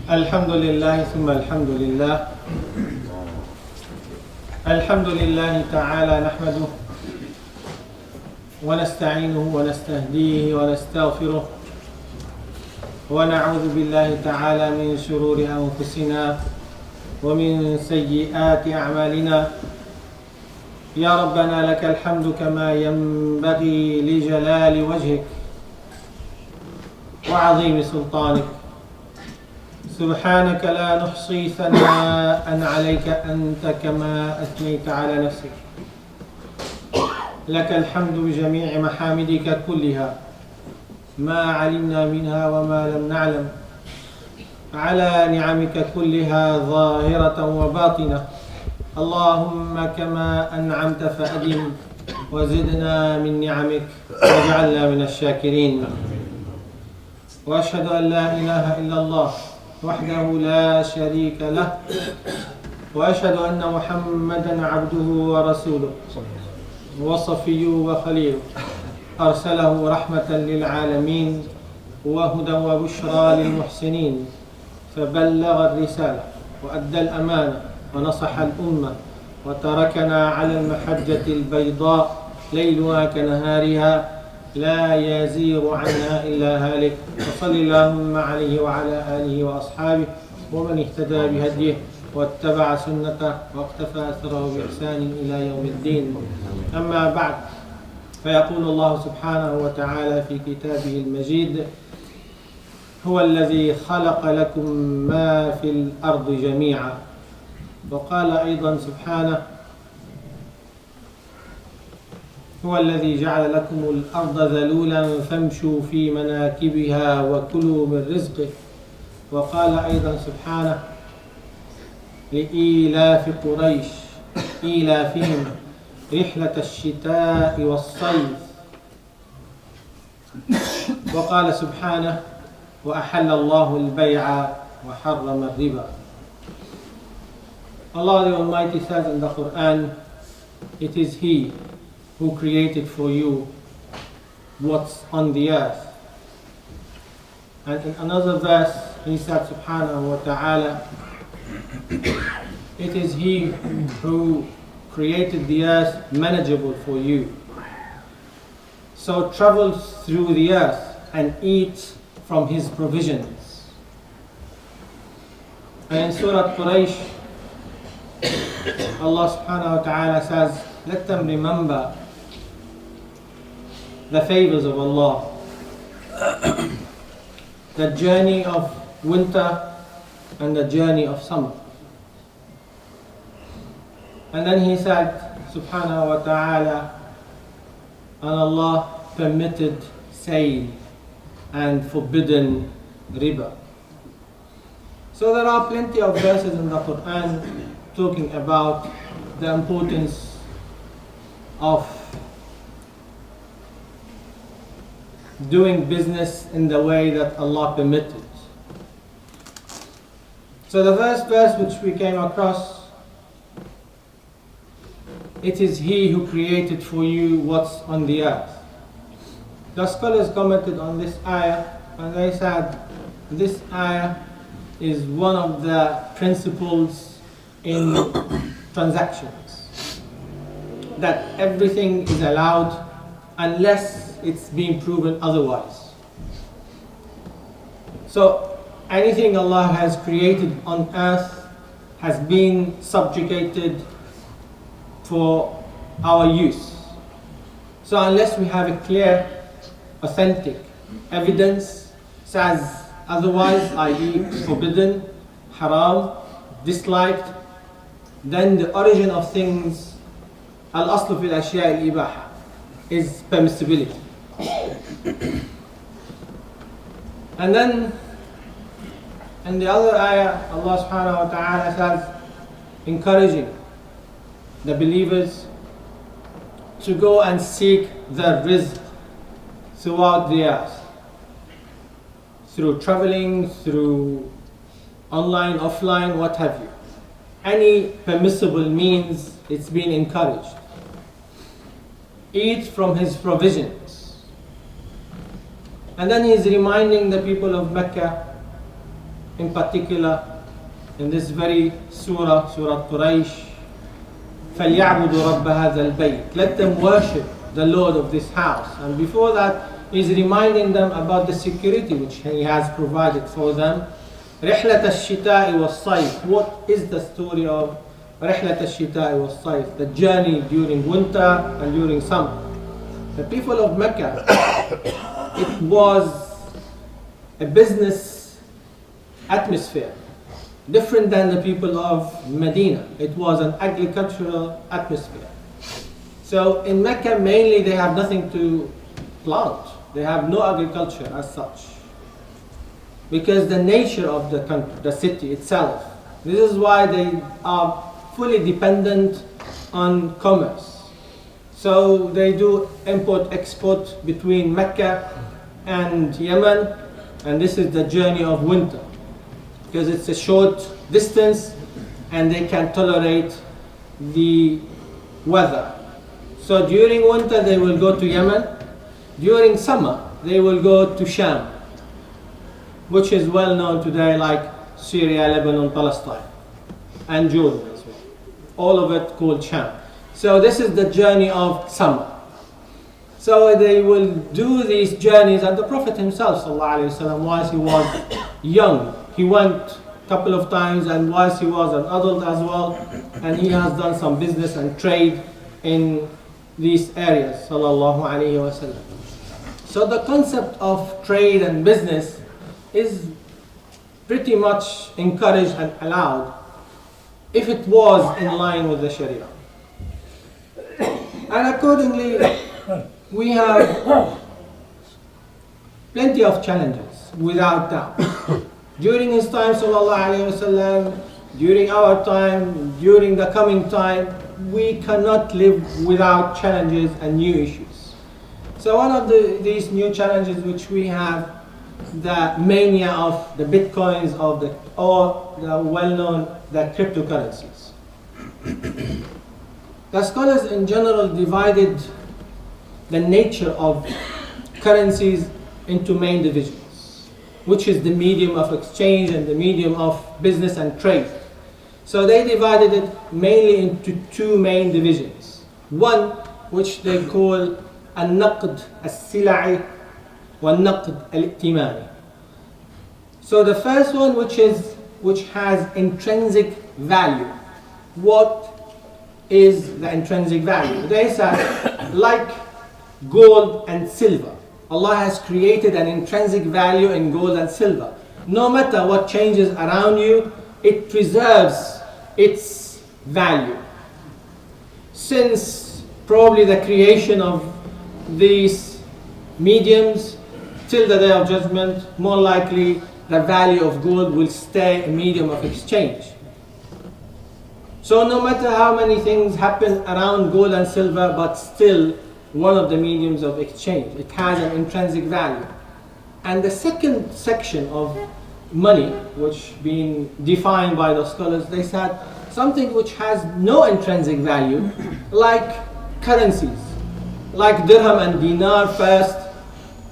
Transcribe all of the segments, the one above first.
الحمد لله ثم الحمد لله. الحمد لله تعالى نحمده ونستعينه ونستهديه ونستغفره ونعوذ بالله تعالى من شرور أنفسنا ومن سيئات أعمالنا. يا ربنا لك الحمد كما ينبغي لجلال وجهك وعظيم سلطانك. سبحانك لا نحصي ثناء عليك أنت كما أثنيت على نفسك. لك الحمد بجميع محامدك كلها ما علمنا منها وما لم نعلم، على نعمك كلها ظاهرة وباطنة. اللهم كما أنعمت فأدم وزدنا من نعمك واجعلنا من الشاكرين. وأشهد أن لا إله إلا الله وحده لا شريك له، وأشهد أن محمدا عبده ورسوله وصفيه وخليله، أرسله رحمة للعالمين وهدى وبشرى للمحسنين، فبلغ الرسالة وأدى الأمانة ونصح الأمة وتركنا على المحجة البيضاء ليلها كنهارها لا يزيغ عنها إلا هالك. وصل اللهم عليه وعلى آله وأصحابه ومن اهتدى بهديه واتبع سنته واقتفى أثره بإحسان إلى يوم الدين. أما بعد، فيقول الله سبحانه وتعالى في كتابه المجيد: هو الذي خلق لكم ما في الأرض جميعا. وقال أيضا سبحانه: هو الذي جعل لكم الأرض ذلولا فامشوا في مناكبها وكلوا من رزقه. وقال أيضا سبحانه: لإيلاف قريش إيلافهم رحلة الشتاء والصيف. وقال سبحانه: وأحل الله البيع وحرم الربا. Allah the Almighty says in the Quran, it is He who created for you what's on the earth. And in another verse, He said subhanahu wa ta'ala, it is He who created the earth manageable for you. So travel through the earth and eat from His provisions. And in Surah Quraysh, Allah subhanahu wa ta'ala says, let them remember the favors of Allah, the journey of winter and the journey of summer. And then He said subhanahu wa ta'ala, and Allah permitted sale and forbidden riba. So there are plenty of verses in the Quran talking about the importance of doing business in the way that Allah permitted. So the first verse which we came across, it is He who created for you what's on the earth. The scholars commented on this ayah and they said this ayah is one of the principles in transactions, that everything is allowed unless it's been proven otherwise. So anything Allah has created on earth has been subjugated for our use. So unless we have a clear, authentic evidence says otherwise, i.e. forbidden, haram, disliked, then the origin of things, al-aslu fil ashya' al-ibaha, is permissibility. And then in the other ayah, Allah subhanahu wa ta'ala says, encouraging the believers to go and seek their rizq throughout the earth, through traveling, through online, offline, what have you. Any permissible means, it's been encouraged. Eat from His provisions. And then He is reminding the people of Mecca in particular, in this very surah, Surah Quraysh, فَلْيَعْبُدُوا رَبَّ هَذَا الْبَيْتِ, let them worship the Lord of this house. And before that, he's reminding them about the security which he has provided for them. رِحْلَةَ الشِّتَاءِ وَالصَّيْفِ, what is the story of رِحْلَةَ الشِّتَاءِ وَالصَّيْفِ, the journey during winter and during summer? The people of Mecca, it was a business atmosphere, different than the people of Medina. It was an agricultural atmosphere. So in Mecca mainly they have nothing to plant. They have no agriculture as such, because the nature of the country, the city itself. This is why they are fully dependent on commerce. So they do import-export between Mecca and Yemen, and this is the journey of winter, because it's a short distance and they can tolerate the weather. So during winter they will go to Yemen, during summer they will go to Sham, which is well known today, like Syria, Lebanon, Palestine, and Jordan as well. All of it called Sham. So this is the journey of summer. So they will do these journeys, and the Prophet himself, ﷺ, whilst he was young, he went a couple of times, and whilst he was an adult as well, and he has done some business and trade in these areas, sallallahu alaihi wasallam. So the concept of trade and business is pretty much encouraged and allowed if it was in line with the Sharia. And accordingly, we have plenty of challenges, without doubt. During his time, sallallahu alaihi wasallam, during our time, during the coming time, we cannot live without challenges and new issues. So one of these new challenges which we have, the mania of the bitcoins, or the well-known the cryptocurrencies. The scholars in general divided the nature of currencies into main divisions, which is the medium of exchange and the medium of business and trade. So they divided it mainly into two main divisions. One, which they call النقد السلعي والنقد الائتماني. So the first one, which has intrinsic value. What is the intrinsic value? They said, like gold and silver, Allah has created an intrinsic value in gold and silver. No matter what changes around you, it preserves its value. Since probably the creation of these mediums till the day of judgment, more likely the value of gold will stay a medium of exchange. So no matter how many things happen around gold and silver, but still one of the mediums of exchange, it has an intrinsic value. And the second section of money, which being defined by the scholars, they said something which has no intrinsic value, like currencies, like dirham and dinar first,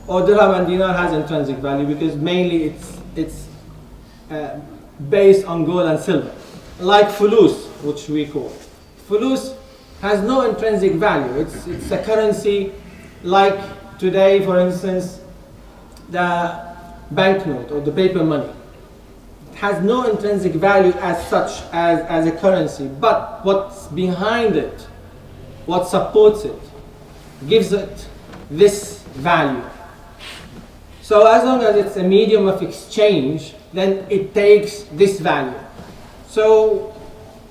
or dirham and dinar has intrinsic value because mainly it's based on gold and silver. Like fulus, which we call. Fulus has no intrinsic value. It's a currency like today, for instance, the banknote or the paper money. It has no intrinsic value as such as a currency, but what's behind it, what supports it, gives it this value. So as long as it's a medium of exchange, then it takes this value. So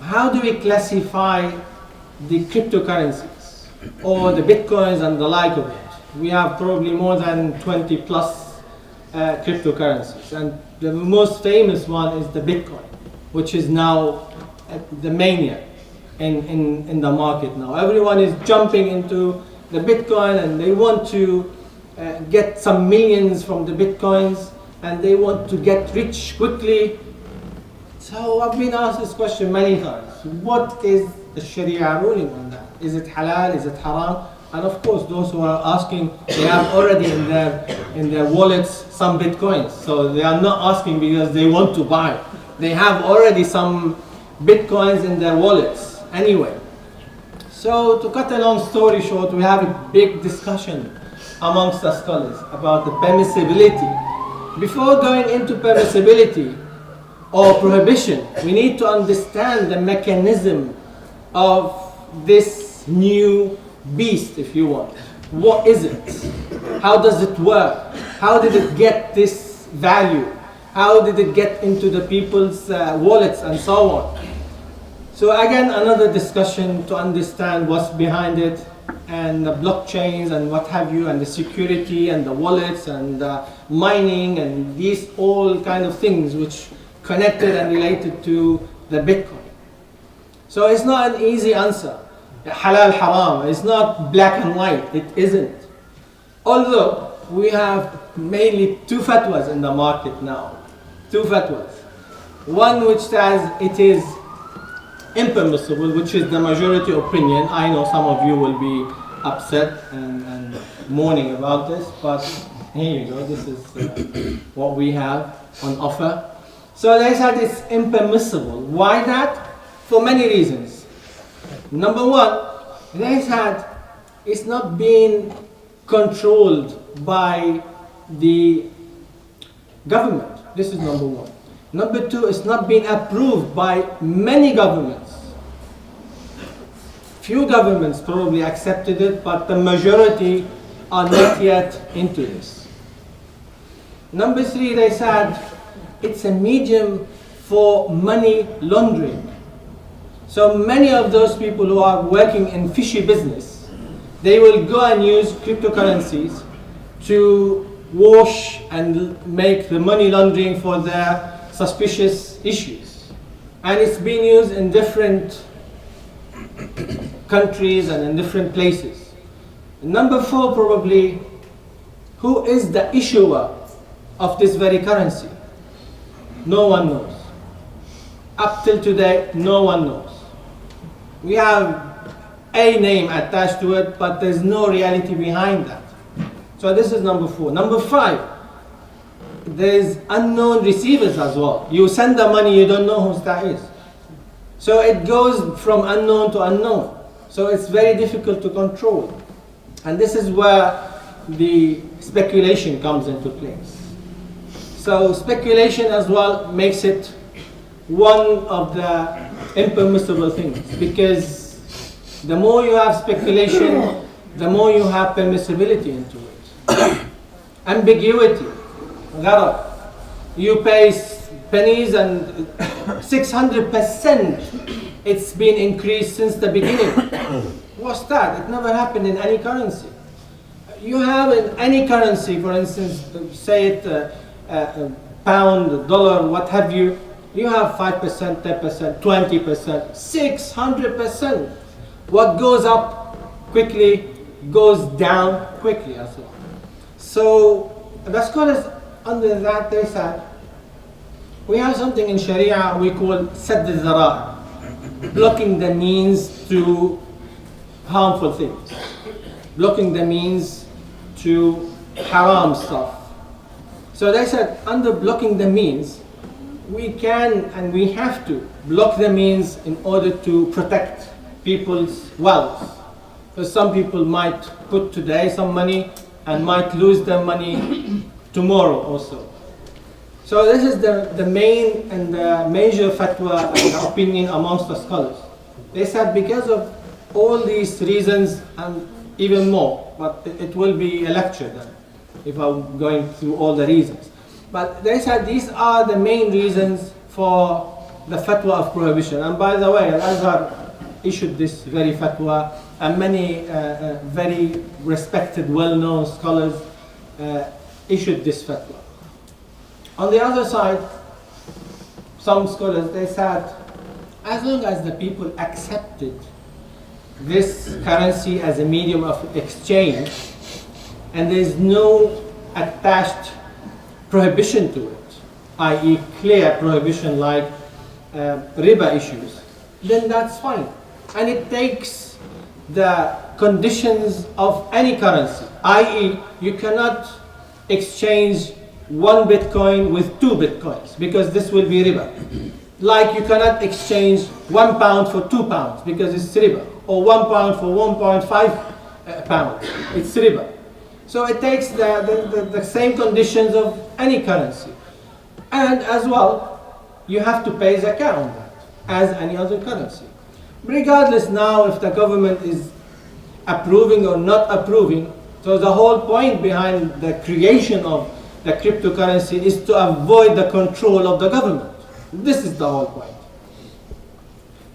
how do we classify the cryptocurrencies or the bitcoins and the like of it? We have probably more than 20 plus cryptocurrencies, and the most famous one is the Bitcoin, which is now the mania in the market now. Everyone is jumping into the Bitcoin and they want to get some millions from the Bitcoins and they want to get rich quickly. So I've been asked this question many times. What is the Sharia ruling on that? Is it halal? Is it haram? And of course, those who are asking, they have already in their wallets some Bitcoins. So they are not asking because they want to buy. They have already some Bitcoins in their wallets anyway. So to cut a long story short, we have a big discussion amongst the scholars about the permissibility. Before going into permissibility or prohibition, we need to understand the mechanism of this new beast, if you want. What is it? How does it work? How did it get this value? How did it get into the people's wallets and so on? So again, another discussion to understand what's behind it, and the blockchains and what have you, and the security and the wallets and mining and these all kind of things which connected and related to the Bitcoin. So it's not an easy answer. Halal, haram, it's not black and white, it isn't. Although we have mainly two fatwas in the market now. Two fatwas. One which says it is impermissible, which is the majority opinion. I know some of you will be upset and mourning about this, but here you go, this is what we have on offer. So they said it's impermissible. Why that? For many reasons. Number one, they said it's not being controlled by the government. This is number one. Number two, it's not being approved by many governments. Few governments probably accepted it, but the majority are not yet into this. Number three, they said it's a medium for money laundering. So many of those people who are working in fishy business, they will go and use cryptocurrencies to wash and make the money laundering for their suspicious issues. And it's being used in different countries and in different places. Number four, probably, who is the issuer of this very currency? No one knows. Up till today, no one knows. We have a name attached to it, but there's no reality behind that. So this is number four. Number five, there's unknown receivers as well. You send the money, you don't know who that is. So it goes from unknown to unknown. So it's very difficult to control. And this is where the speculation comes into place. So speculation as well makes it one of the impermissible things, because the more you have speculation, the more you have permissibility into it. Ambiguity, gharar. You pay pennies and 600% it's been increased since the beginning. What's that? It never happened in any currency. You have in any currency, for instance, say it pound, dollar, what have you, you have 5%, 10%, 20%, 600%. What goes up quickly goes down quickly as well. So the scholars under that, they said, we have something in Sharia we call sadd al-dhara'i, blocking the means to harmful things, blocking the means to haram stuff. So they said, under blocking the means, we can and we have to block the means in order to protect people's wealth. Because some people might put today some money and might lose their money tomorrow also. So this is the main and the major fatwa and opinion amongst the scholars. They said because of all these reasons and even more, but it will be a lecture then if I'm going through all the reasons. But they said these are the main reasons for the fatwa of prohibition. And by the way, Al-Azhar issued this very fatwa, and many very respected, well-known scholars issued this fatwa. On the other side, some scholars, they said, as long as the people accepted this currency as a medium of exchange, and there is no attached prohibition to it, i.e. clear prohibition like riba issues, then that's fine. And it takes the conditions of any currency, i.e. you cannot exchange one Bitcoin with two Bitcoins because this will be riba. Like you cannot exchange £1 for £2 because it's riba, or £1 for 1.5 pounds, it's riba. So it takes the same conditions of any currency. And as well, you have to pay zakah on that, as any other currency. Regardless now if the government is approving or not approving, so the whole point behind the creation of the cryptocurrency is to avoid the control of the government. This is the whole point.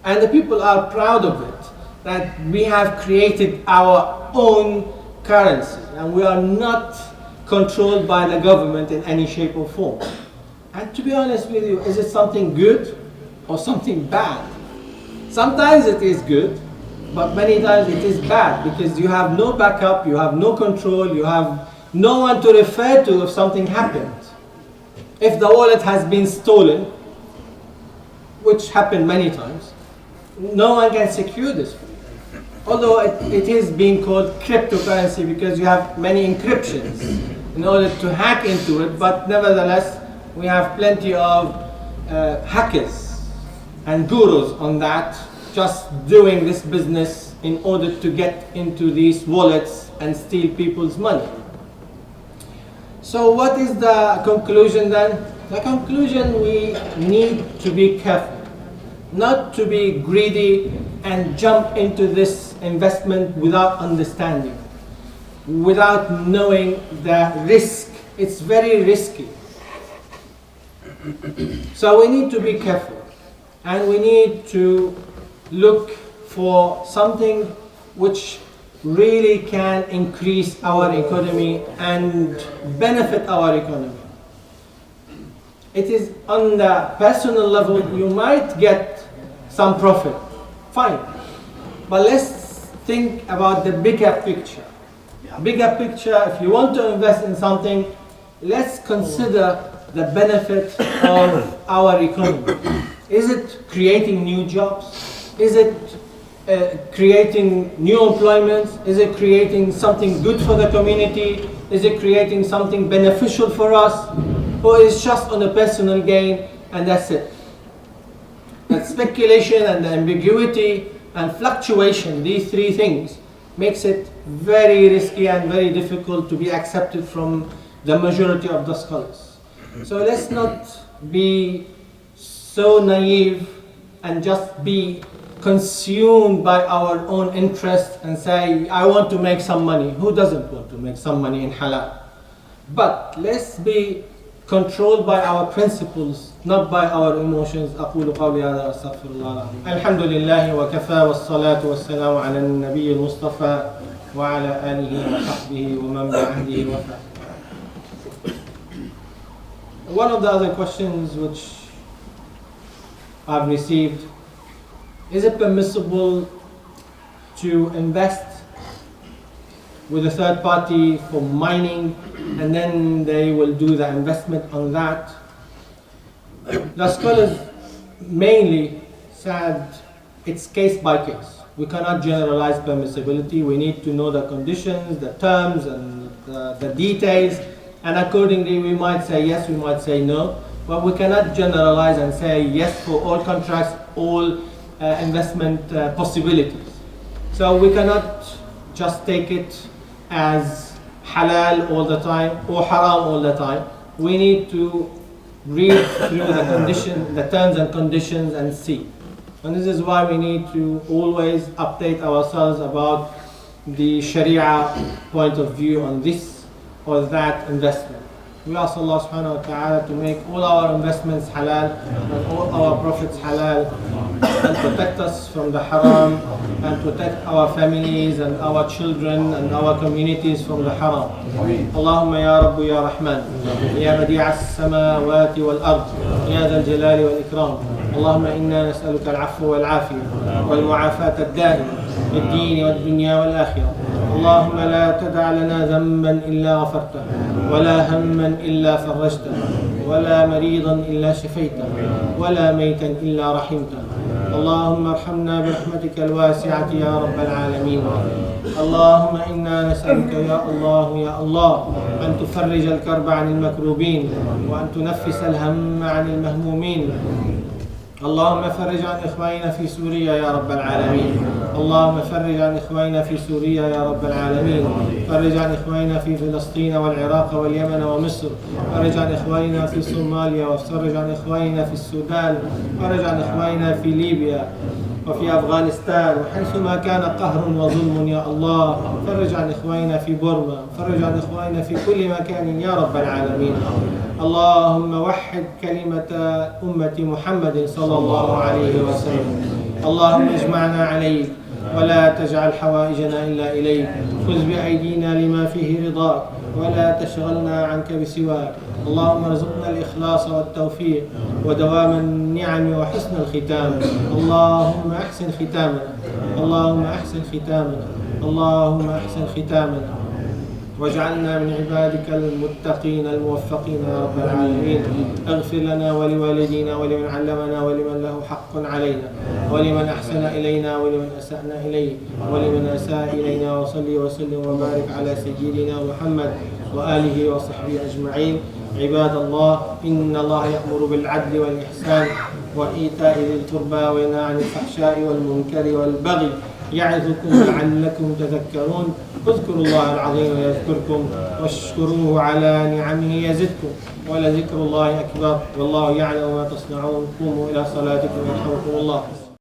And the people are proud of it, that we have created our own currency and we are not controlled by the government in any shape or form. And to be honest with you, is it something good or something bad? Sometimes it is good, but many times it is bad because you have no backup, you have no control, you have no one to refer to if something happened. If the wallet has been stolen, which happened many times, no one can secure this for you. Although it is being called cryptocurrency because you have many encryptions in order to hack into it, but nevertheless, we have plenty of hackers and gurus on that, just doing this business in order to get into these wallets and steal people's money. So what is the conclusion then? The conclusion, we need to be careful, not to be greedy and jump into this investment without understanding, without knowing the risk. It's very risky. So we need to be careful, and we need to look for something which really can increase our economy and benefit our economy. It is on the personal level, you might get some profit, fine. But let's think about the bigger picture. Bigger picture, if you want to invest in something, let's consider the benefit of our economy. Is it creating new jobs? Is it creating new employment? Is it creating something good for the community? Is it creating something beneficial for us? Or is it just on a personal gain and that's it? That speculation and the ambiguity and fluctuation, these three things, makes it very risky and very difficult to be accepted from the majority of the scholars. So let's not be so naive and just be consumed by our own interest and say, I want to make some money. Who doesn't want to make some money in halal? But let's be controlled by our principles, not by our emotions. أقول قولي هذا وأستغفر الله العظيم. الحمد لله وكفى والصلاة والسلام على النبي المصطفى وعلى آله وصحبه ومن بعهده وفاه. One of the other questions which I've received, is it permissible to invest with a third party for mining and then they will do the investment on that? The scholars mainly said it's case by case. We cannot generalize permissibility. We need to know the conditions, the terms and the details, and accordingly we might say yes, we might say no, but we cannot generalize and say yes for all contracts, all investment possibilities. So we cannot just take it as halal all the time or haram all the time. We need to read through the condition, the terms and conditions and see. And this is why we need to always update ourselves about the Sharia point of view on this or that investment. We ask Allah subhanahu wa ta'ala to make all our investments halal and all our profits halal and protect us from the haram and protect our families and our children and our communities from the haram. Allahumma ya Rabbu ya Rahman ya badi'a as-samawati wal-ard ya dhal jalali wal-ikram. اللهم إنا نسألك العفو والعافية والمعافاة الدائمة في الدين والدنيا والآخرة. اللهم لا تدع لنا ذنبا إلا غفرته ولا هما إلا فرجته ولا مريضا إلا شفيته ولا ميتا إلا رحمته اللهم ارحمنا برحمتك الواسعة يا رب العالمين. اللهم إنا نسألك يا الله يا الله أن تفرج الكرب عن المكروبين وأن تنفس الهم عن المهمومين. اللهم فرج عن إخواننا في سوريا يا رب العالمين. اللهم فرج عن إخواننا في سوريا يا رب العالمين. فرج عن إخواننا في فلسطين والعراق واليمن ومصر. فرج عن إخواننا في صوماليا، وفرج عن إخواننا في السودان. فرج عن إخواننا في ليبيا وفي أفغانستان وحيثما كان قهر وظلم يا الله. فرج عن إخواننا في بورما. فرج عن إخواننا في كل مكان يا رب العالمين. اللهم وحد كلمة أمة محمد صلى الله عليه وسلم. اللهم اجمعنا عليك ولا تجعل حوائجنا إلا إليك. خذ بأيدينا لما فيه رضاك ولا تشغلنا عنك بسواك. اللهم ارزقنا الإخلاص والتوفيق ودوام النعم وحسن الختام. اللهم أحسن ختامنا. اللهم أحسن ختامنا. اللهم أحسن ختامنا واجعلنا من عبادك المتقين الموفقين يا رب العالمين. اغفر لنا ولوالدينا ولمن علمنا ولمن له حق علينا ولمن أحسن إلينا ولمن أسأنا إليه ولمن أساء إلينا. وصلي وسلم وبارك على سيدنا محمد وآله وصحبه أجمعين. عباد الله، إن الله يأمر بالعدل والإحسان وإيتاء ذي القربى وينهى عن الفحشاء والمنكر والبغي يعظكم لعلكم تذكرون. اذكروا الله العظيم يذكركم واشكروه على نعمه يزدكم ولذكر الله أكبر والله يعلم ما تصنعون. قوموا إلى صلاتكم يرحمكم الله.